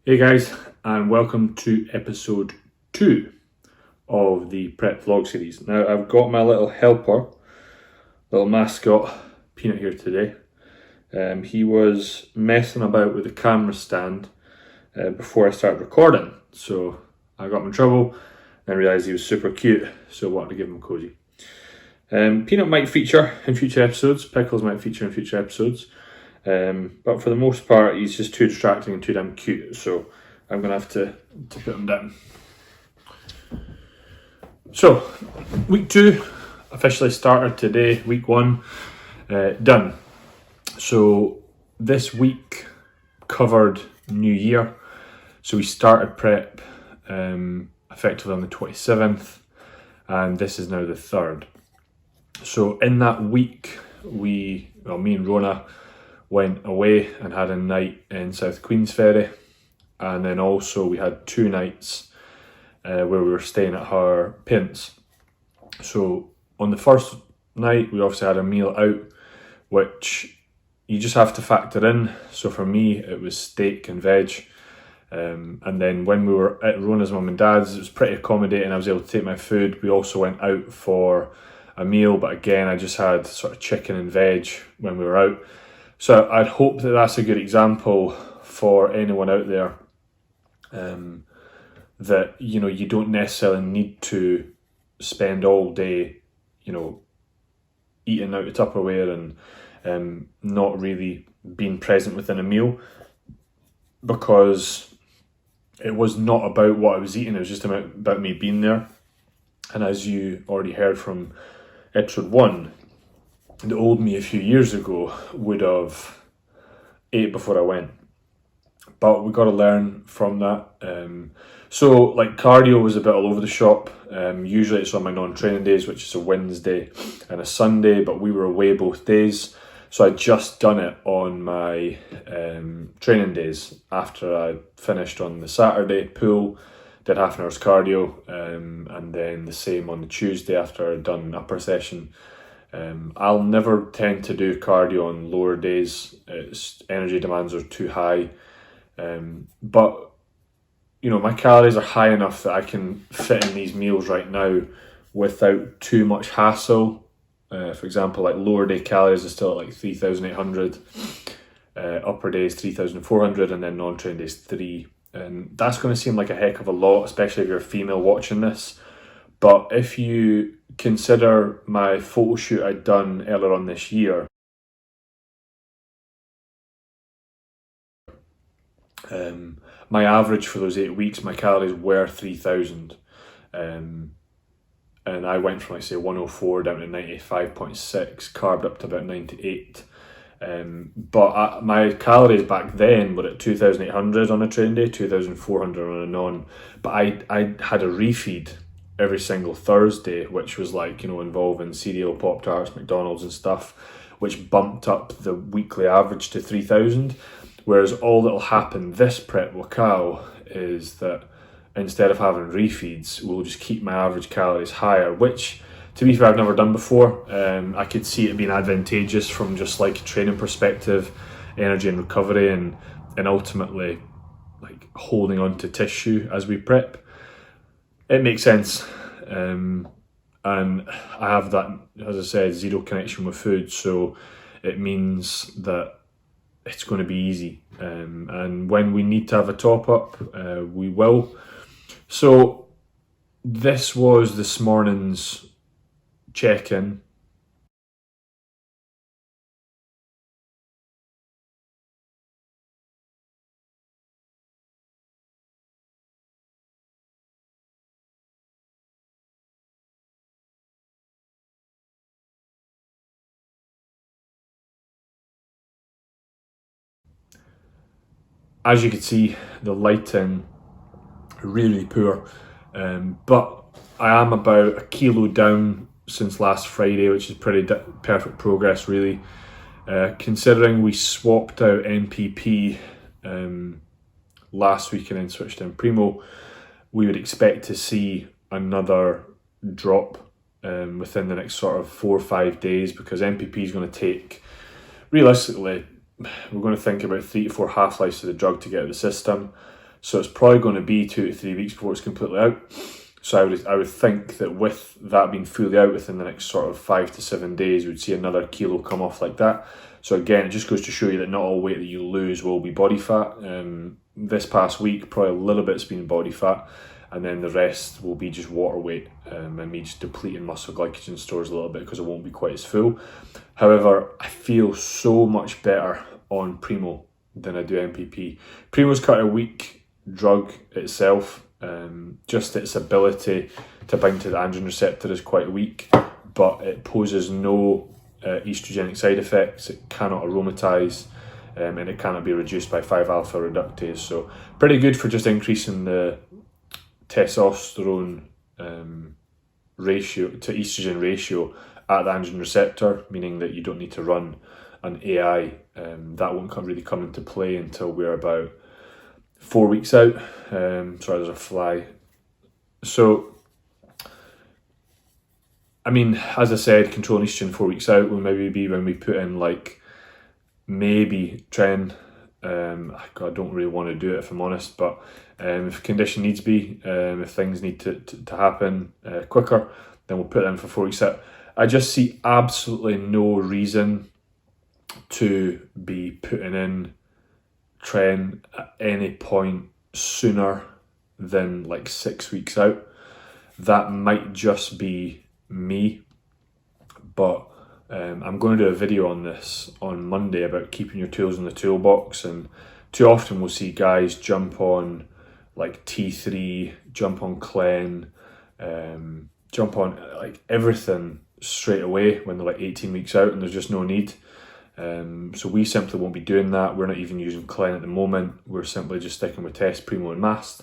Hey guys, and welcome to episode 2 of the Prep Vlog series. Now, I've got my little helper, little mascot, Peanut here today. He was messing about with the camera stand before I started recording, so I got him in trouble and realised he was super cute, so I wanted to give him a cozy. Peanut might feature in future episodes, Pickles might feature in future episodes. But for the most part, he's just too distracting and too damn cute, so I'm going to have to put him down. So, week 2 officially started today, week 1 done. So, this week covered New Year. So, we started prep effectively on the 27th, and this is now the 3rd. So, in that week, me and Rona went away and had a night in South Queensferry, and then also we had 2 nights where we were staying at her parents. So on the first night we obviously had a meal out, which you just have to factor in. So for me it was steak and veg, and then when we were at Rona's mum and dad's, it was pretty accommodating. I was able to take my food. We also went out for a meal, but again I just had sort of chicken and veg when we were out. So I'd hope that that's a good example for anyone out there, that, you know, you don't necessarily need to spend all day, you know, eating out of Tupperware and not really being present within a meal, because it was not about what I was eating, it was just about me being there. And as you already heard from episode 1, the old me a few years ago would have ate before I went, but we got to learn from that. So like cardio was a bit all over the shop. Usually it's on my non-training days, which is a Wednesday and a Sunday, but we were away both days, so I'd just done it on my training days. After I finished on the Saturday pool, did half an hour's cardio, and then the same on the Tuesday after I'd done an upper session. I'll never tend to do cardio on lower days. Energy demands are too high, but you know, my calories are high enough that I can fit in these meals right now without too much hassle. For example, like lower day calories are still at like 3,800, upper days 3,400, and then non-train days 3. And that's going to seem like a heck of a lot, especially if you're a female watching this. But if you consider my photo shoot I'd done earlier on this year, my average for those 8 weeks, my calories were 3,000. And I went from, like, say, 104 down to 95.6, carved up to about 98. But my calories back then were at 2,800 on a train day, 2,400 on a non. But I had a refeed every single Thursday, which was like, you know, involving cereal, Pop-Tarts, McDonald's and stuff, which bumped up the weekly average to 3,000. Whereas all that'll happen this prep locale is that instead of having refeeds, we'll just keep my average calories higher, which, to be fair, I've never done before. I could see it being advantageous from just like a training perspective, energy and recovery, and ultimately like holding on to tissue as we prep. It makes sense. And I have that, as I said, zero connection with food, so it means that it's going to be easy. And when we need to have a top up, we will. So this was this morning's check-in. As you can see, the lighting really poor, but I am about a kilo down since last Friday, which is pretty perfect progress, really. Considering we swapped out NPP last week and then switched in Primo, we would expect to see another drop within the next sort of 4 or 5 days, because NPP is going to take, realistically, we're going to think about 3 to 4 half-lives of the drug to get out of the system. So it's probably going to be 2 to 3 weeks before it's completely out. So I would think that with that being fully out within the next sort of 5 to 7 days, we'd see another kilo come off like that. So again, it just goes to show you that not all weight that you lose will be body fat. This past week, probably a little bit's been body fat, and then the rest will be just water weight, and me just depleting muscle glycogen stores a little bit because it won't be quite as full. However, I feel so much better on Primo than I do MPP. Primo's quite a weak drug itself. Just its ability to bind to the androgen receptor is quite weak, but it poses no estrogenic side effects. It cannot aromatize, and it cannot be reduced by 5-alpha reductase. So pretty good for just increasing the testosterone ratio to estrogen ratio at the androgen receptor, meaning that you don't need to run an AI. That won't really come into play until we're about 4 weeks out. Sorry, there's a fly. So, I mean, as I said, controlling estrogen 4 weeks out will maybe be when we put in like maybe tren. I don't really want to do it if I'm honest, but if condition needs be, if things need to happen quicker, then we'll put them for 4 weeks out. I just see absolutely no reason to be putting in tren at any point sooner than like 6 weeks out. That might just be me, but I'm going to do a video on this on Monday about keeping your tools in the toolbox. And too often we'll see guys jump on like T3, jump on Clen, jump on like everything straight away when they're like 18 weeks out, and there's just no need. So we simply won't be doing that. We're not even using Clen at the moment. We're simply just sticking with Test, Primo and Mast,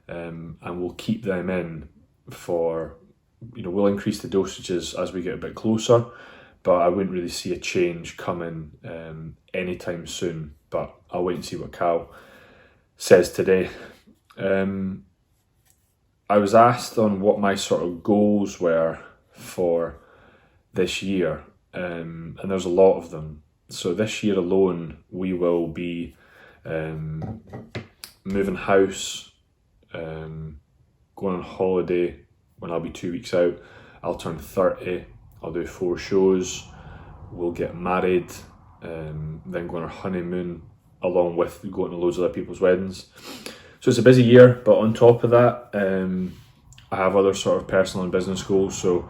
and we'll keep them in for, we'll increase the dosages as we get a bit closer, but I wouldn't really see a change coming anytime soon. But I'll wait and see what Cal says today. I was asked on what my sort of goals were for this year, and there's a lot of them. So this year alone, we will be moving house, going on holiday when I'll be 2 weeks out. I'll turn 30, I'll do 4 shows, we'll get married, then go on our honeymoon, along with going to loads of other people's weddings. So it's a busy year, but on top of that, I have other sort of personal and business goals. So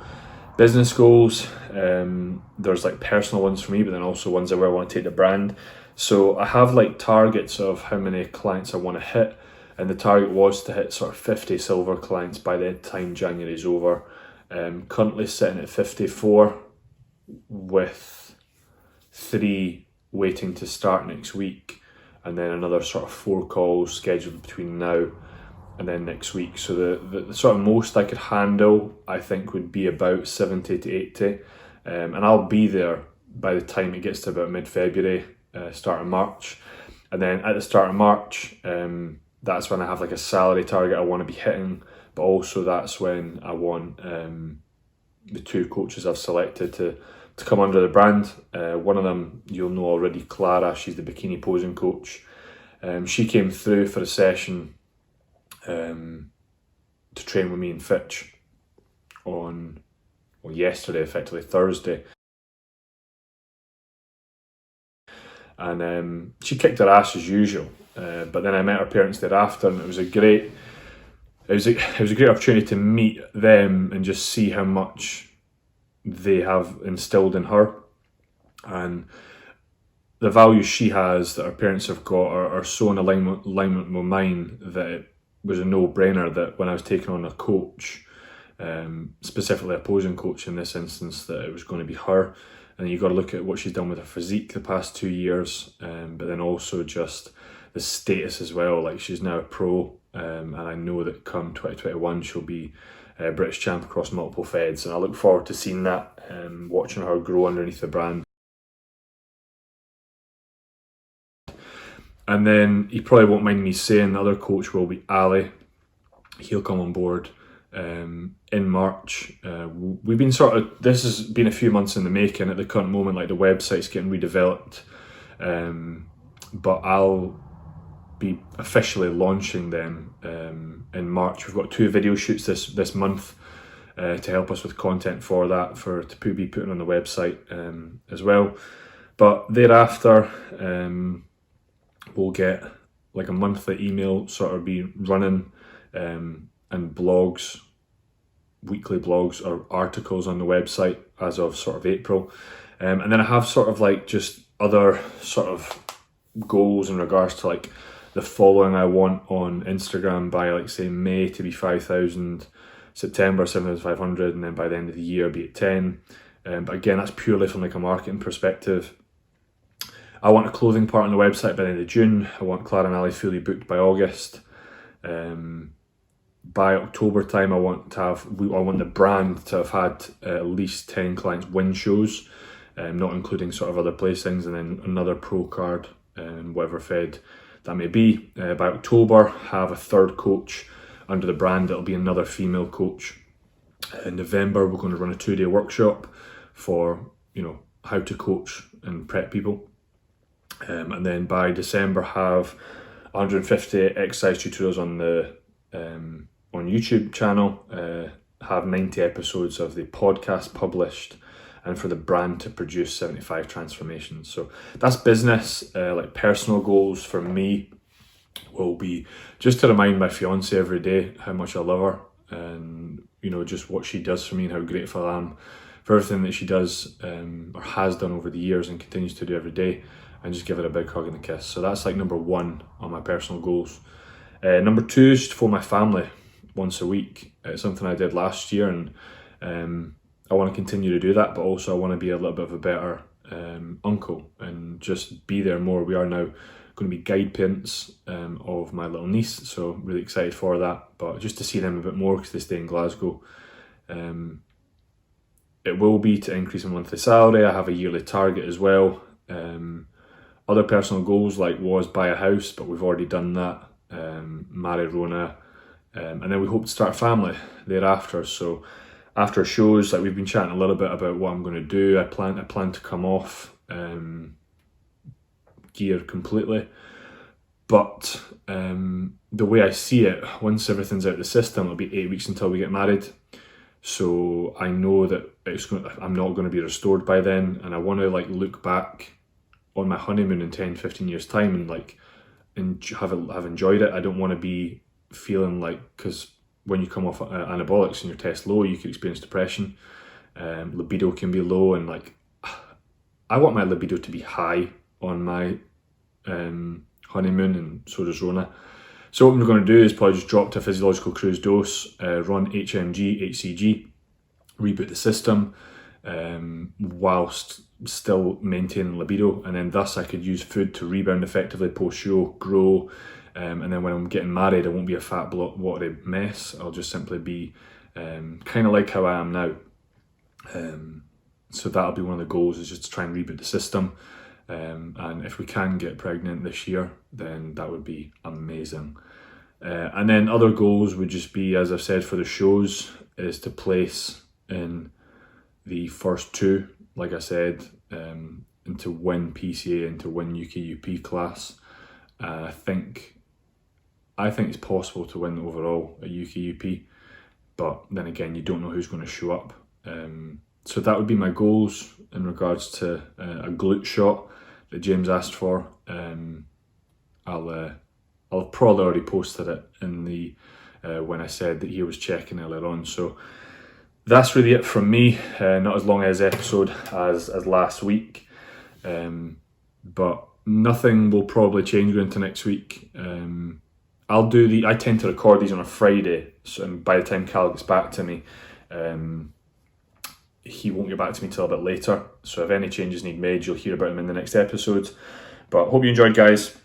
business goals, there's like personal ones for me, but then also ones where I want to take the brand. So I have like targets of how many clients I want to hit, and the target was to hit sort of 50 silver clients by the time January is over. Currently sitting at 54, with 3 waiting to start next week, and then another sort of 4 calls scheduled between now and then next week. So the sort of most I could handle, I think, would be about 70 to 80, and I'll be there by the time it gets to about mid-February, start of March. And then at the start of March, that's when I have like a salary target I want to be hitting, but also that's when I want the 2 coaches I've selected to come under the brand. One of them you'll know already, Clara. She's the bikini posing coach. She came through for a session to train with me in Fitch on yesterday, effectively Thursday, and she kicked her ass as usual. But then I met her parents thereafter, and it was a great opportunity to meet them and just see how much they have instilled in her, and the values she has that her parents have got are so in alignment with mine that it was a no-brainer that when I was taking on a coach, specifically a posing coach in this instance, that it was going to be her. And you've got to look at what she's done with her physique the past 2 years, but then also just the status as well. Like, she's now a pro, and I know that come 2021 she'll be British champ across multiple feds, and I look forward to seeing that, watching her grow underneath the brand. And then you probably won't mind me saying the other coach will be Ali. He'll come on board in March. We've been this has been a few months in the making at the current moment. Like, the website's getting redeveloped, but be officially launching them in March. We've got 2 video shoots this month to help us with content for that, to be putting on the website as well. But thereafter, we'll get like a monthly email sort of be running, and blogs, weekly blogs or articles on the website as of sort of April. And then I have sort of like just other sort of goals in regards to like the following I want on Instagram by like say May to be 5,000, September 7,500, and then by the end of the year be at 10. But again, that's purely from like a marketing perspective. I want a clothing part on the website by the end of June. I want Clara and Ali fully booked by August. By October time, I want the brand to have had at least 10 clients win shows, not including sort of other placings, and then another pro card, whatever fed that may be. By October, have a 3rd coach under the brand. It'll be another female coach. In November, we're going to run a 2-day workshop for how to coach and prep people. And then by December, have 150 exercise tutorials on the on YouTube channel. Have 90 episodes of the podcast published, and for the brand to produce 75 transformations. So that's business. Like personal goals for me will be just to remind my fiance every day how much I love her, and just what she does for me and how grateful I am for everything that she does or has done over the years and continues to do every day, and just give her a big hug and a kiss. So that's like number 1 on my personal goals. Number 2 is for my family once a week. It's something I did last year, and I want to continue to do that, but also I want to be a little bit of a better uncle and just be there more. We are now going to be guide parents of my little niece, so really excited for that, but just to see them a bit more because they stay in Glasgow. It will be to increase my monthly salary. I have a yearly target as well. Other personal goals was buy a house, but we've already done that. Marry Rona, and then we hope to start a family thereafter. So after shows, we've been chatting a little bit about what I'm going to do. I plan to come off gear completely, but the way I see it, once everything's out of the system, it'll be 8 weeks until we get married. So I know that I'm not going to be restored by then, and I want to look back on my honeymoon in 10-15 years time and have enjoyed it. I don't want to be feeling because when you come off anabolics and your test low, you could experience depression. Libido can be low, and I want my libido to be high on my honeymoon, and so does Rona. So what we're going to do is probably just drop to a physiological cruise dose, run HMG, HCG, reboot the system, whilst still maintaining libido, and then thus I could use food to rebound effectively post-show, grow, and then when I'm getting married, I won't be a fat watery mess. I'll just simply be kind of like how I am now. So that'll be one of the goals, is just to try and reboot the system. And if we can get pregnant this year, then that would be amazing. And then other goals would just be, as I've said, for the shows, is to place in the first 2, like I said, and to win PCA and to win UKUP class. I think it's possible to win overall at UKUP, but then again, you don't know who's going to show up. So that would be my goals in regards to a glute shot that James asked for. I'll probably already posted it in the when I said that he was checking earlier on. So that's really it from me. Not as long as episode as last week, but nothing will probably change going into next week. I tend to record these on a Friday, so by the time Cal gets back to me, he won't get back to me till a bit later. So if any changes need made, you'll hear about them in the next episodes. But hope you enjoyed, guys.